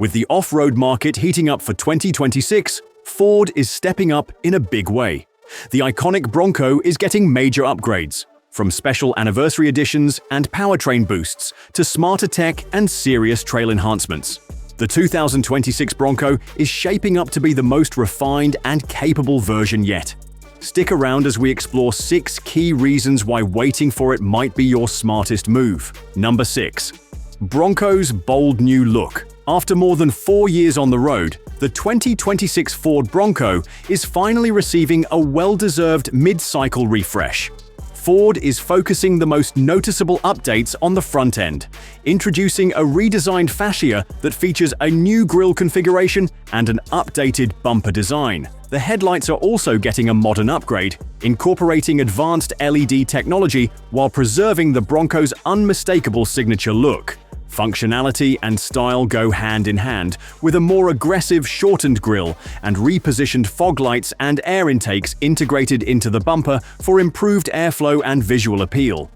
With the off-road market heating up for 2026, Ford is stepping up in a big way. The iconic Bronco is getting major upgrades, from special anniversary editions and powertrain boosts to smarter tech and serious trail enhancements. The 2026 Bronco is shaping up to be the most refined and capable version yet. Stick around as we explore 6 key reasons why waiting for it might be your smartest move. Number 6. Bronco's bold new look. After more than 4 years on the road, the 2026 Ford Bronco is finally receiving a well-deserved mid-cycle refresh. Ford is focusing the most noticeable updates on the front end, introducing a redesigned fascia that features a new grille configuration and an updated bumper design. The headlights are also getting a modern upgrade, incorporating advanced LED technology while preserving the Bronco's unmistakable signature look. Functionality and style go hand in hand, with a more aggressive shortened grille and repositioned fog lights and air intakes integrated into the bumper for improved airflow and visual appeal.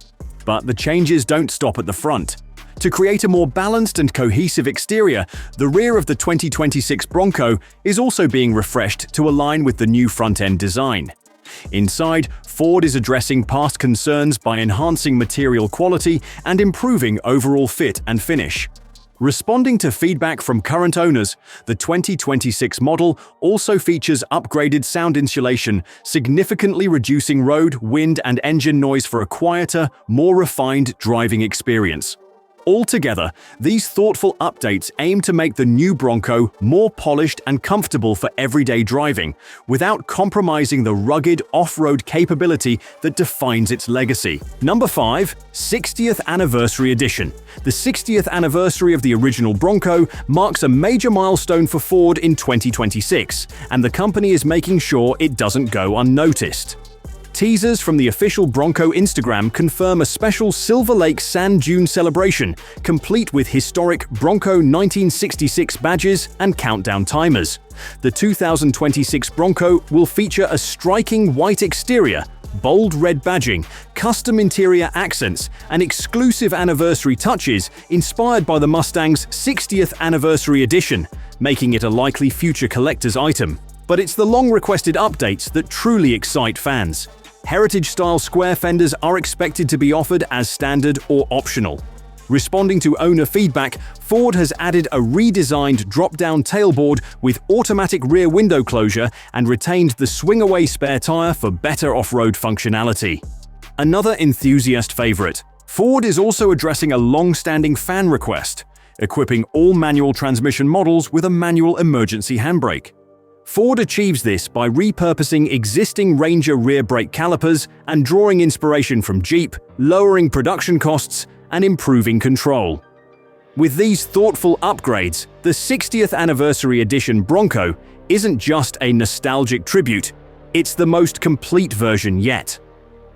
But the changes don't stop at the front. To create a more balanced and cohesive exterior, the rear of the 2026 Bronco is also being refreshed to align with the new front-end design. Inside, Ford is addressing past concerns by enhancing material quality and improving overall fit and finish. Responding to feedback from current owners, the 2026 model also features upgraded sound insulation, significantly reducing road, wind, and engine noise for a quieter, more refined driving experience. Altogether, these thoughtful updates aim to make the new Bronco more polished and comfortable for everyday driving, without compromising the rugged off-road capability that defines its legacy. Number 5. 60th Anniversary Edition. The 60th anniversary of the original Bronco marks a major milestone for Ford in 2026, and the company is making sure it doesn't go unnoticed. Teasers from the official Bronco Instagram confirm a special Silver Lake Sand Dune celebration, complete with historic Bronco 1966 badges and countdown timers. The 2026 Bronco will feature a striking white exterior, bold red badging, custom interior accents, and exclusive anniversary touches inspired by the Mustang's 60th Anniversary Edition, making it a likely future collector's item. But it's the long-requested updates that truly excite fans. Heritage-style square fenders are expected to be offered as standard or optional. Responding to owner feedback, Ford has added a redesigned drop-down tailboard with automatic rear window closure and retained the swing-away spare tire for better off-road functionality. Another enthusiast favorite, Ford is also addressing a long-standing fan request, equipping all manual transmission models with a manual emergency handbrake. Ford achieves this by repurposing existing Ranger rear brake calipers and drawing inspiration from Jeep, lowering production costs and improving control. With these thoughtful upgrades, the 60th Anniversary Edition Bronco isn't just a nostalgic tribute, it's the most complete version yet.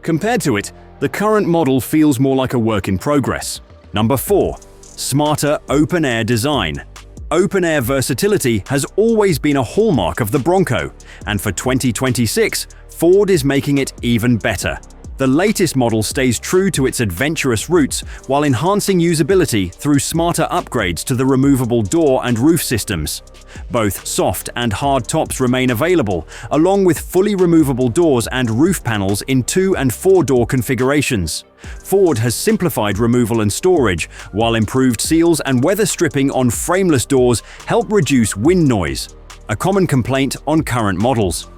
Compared to it, the current model feels more like a work in progress. Number 4. Smarter open-air design. Open-air versatility has always been a hallmark of the Bronco, and for 2026, Ford is making it even better. The latest model stays true to its adventurous roots while enhancing usability through smarter upgrades to the removable door and roof systems. Both soft and hard tops remain available, along with fully removable doors and roof panels in 2- and 4-door configurations. Ford has simplified removal and storage, while improved seals and weather stripping on frameless doors help reduce wind noise, a common complaint on current models.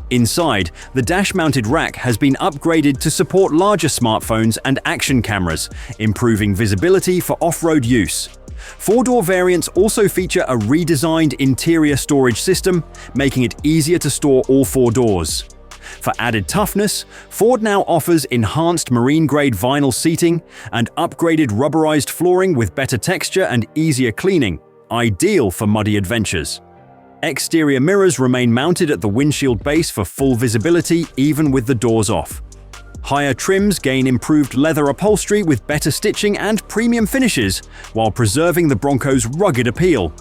Inside, the dash-mounted rack has been upgraded to support larger smartphones and action cameras, improving visibility for off-road use. 4-door variants also feature a redesigned interior storage system, making it easier to store all 4 doors. For added toughness, Ford now offers enhanced marine-grade vinyl seating and upgraded rubberized flooring with better texture and easier cleaning, ideal for muddy adventures. Exterior mirrors remain mounted at the windshield base for full visibility even with the doors off. Higher trims gain improved leather upholstery with better stitching and premium finishes, while preserving the Bronco's rugged appeal.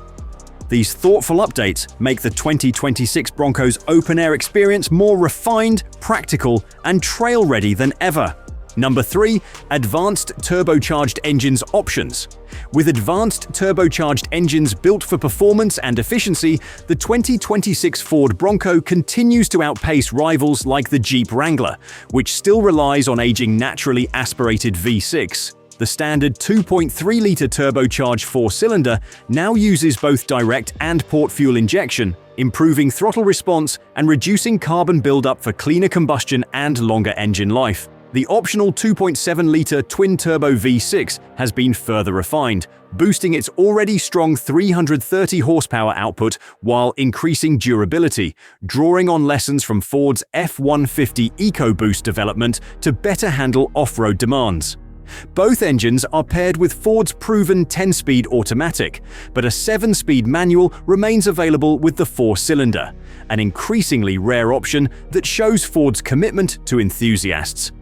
These thoughtful updates make the 2026 Bronco's open-air experience more refined, practical, and trail-ready than ever. Number 3. Advanced turbocharged engines options. With advanced turbocharged engines built for performance and efficiency, the 2026 Ford Bronco continues to outpace rivals like the Jeep Wrangler, which still relies on aging naturally aspirated V6. The standard 2.3-liter turbocharged four-cylinder now uses both direct and port fuel injection, improving throttle response and reducing carbon buildup for cleaner combustion and longer engine life. The optional 2.7-liter twin-turbo V6 has been further refined, boosting its already strong 330 horsepower output while increasing durability, drawing on lessons from Ford's F-150 EcoBoost development to better handle off-road demands. Both engines are paired with Ford's proven 10-speed automatic, but a 7-speed manual remains available with the 4-cylinder, an increasingly rare option that shows Ford's commitment to enthusiasts.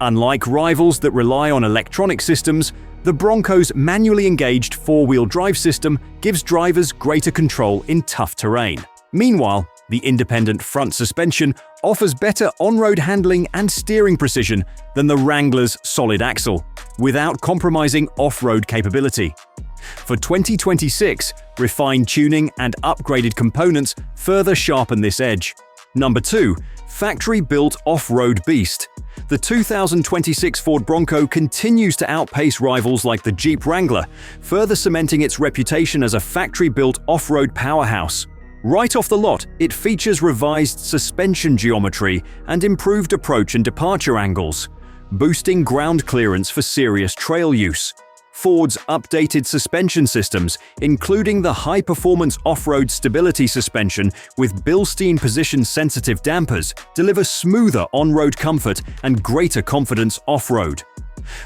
Unlike rivals that rely on electronic systems, the Bronco's manually engaged four-wheel drive system gives drivers greater control in tough terrain. Meanwhile, the independent front suspension offers better on-road handling and steering precision than the Wrangler's solid axle, without compromising off-road capability. For 2026, refined tuning and upgraded components further sharpen this edge. Number 2. Factory-built off-road beast. The 2026 Ford Bronco continues to outpace rivals like the Jeep Wrangler, further cementing its reputation as a factory-built off-road powerhouse. Right off the lot, it features revised suspension geometry and improved approach and departure angles, boosting ground clearance for serious trail use. Ford's updated suspension systems, including the high-performance off-road stability suspension with Bilstein position-sensitive dampers, deliver smoother on-road comfort and greater confidence off-road.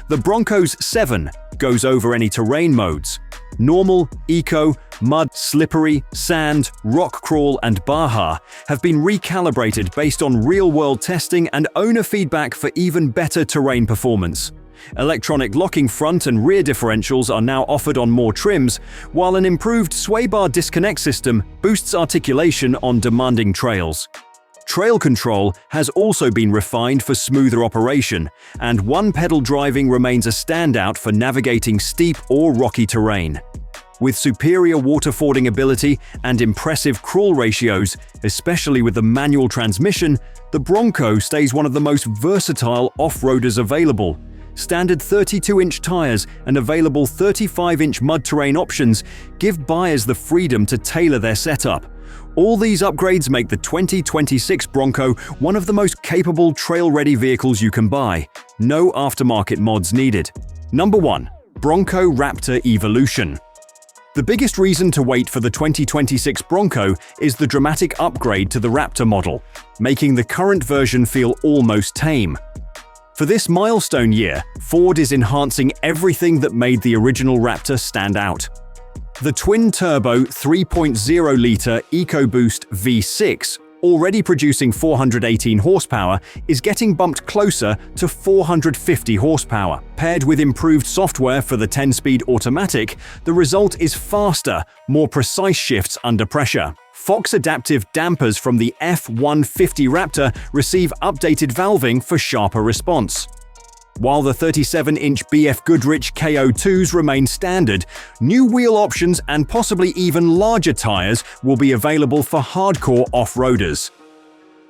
The Bronco's 7 goes over any terrain modes. Normal, eco, mud, slippery, sand, rock crawl, and Baja have been recalibrated based on real-world testing and owner feedback for even better terrain performance. Electronic locking front and rear differentials are now offered on more trims, while an improved sway bar disconnect system boosts articulation on demanding trails. Trail control has also been refined for smoother operation, and one-pedal driving remains a standout for navigating steep or rocky terrain. With superior water-fording ability and impressive crawl ratios, especially with the manual transmission, the Bronco stays one of the most versatile off-roaders available. Standard 32-inch tires and available 35-inch mud terrain options give buyers the freedom to tailor their setup. All these upgrades make the 2026 Bronco one of the most capable trail-ready vehicles you can buy. No aftermarket mods needed. Number 1. Bronco Raptor Evolution. The biggest reason to wait for the 2026 Bronco is the dramatic upgrade to the Raptor model, making the current version feel almost tame. For this milestone year, Ford is enhancing everything that made the original Raptor stand out. The twin-turbo 3.0-liter EcoBoost V6, already producing 418 horsepower, is getting bumped closer to 450 horsepower. Paired with improved software for the 10-speed automatic, the result is faster, more precise shifts under pressure. Fox adaptive dampers from the F-150 Raptor receive updated valving for sharper response. While the 37-inch BF Goodrich KO2s remain standard, new wheel options and possibly even larger tires will be available for hardcore off-roaders.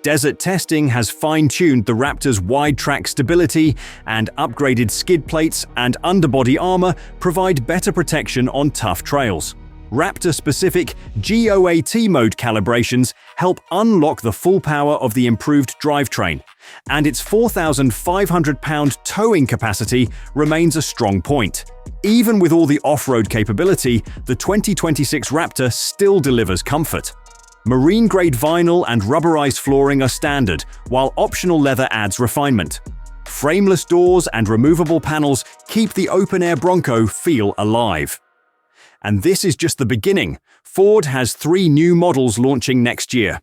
Desert testing has fine-tuned the Raptor's wide track stability, and upgraded skid plates and underbody armor provide better protection on tough trails. Raptor-specific GOAT mode calibrations help unlock the full power of the improved drivetrain, and its 4,500-pound towing capacity remains a strong point. Even with all the off-road capability, the 2026 Raptor still delivers comfort. Marine-grade vinyl and rubberized flooring are standard, while optional leather adds refinement. Frameless doors and removable panels keep the open-air Bronco feel alive. And this is just the beginning. Ford has 3 new models launching next year.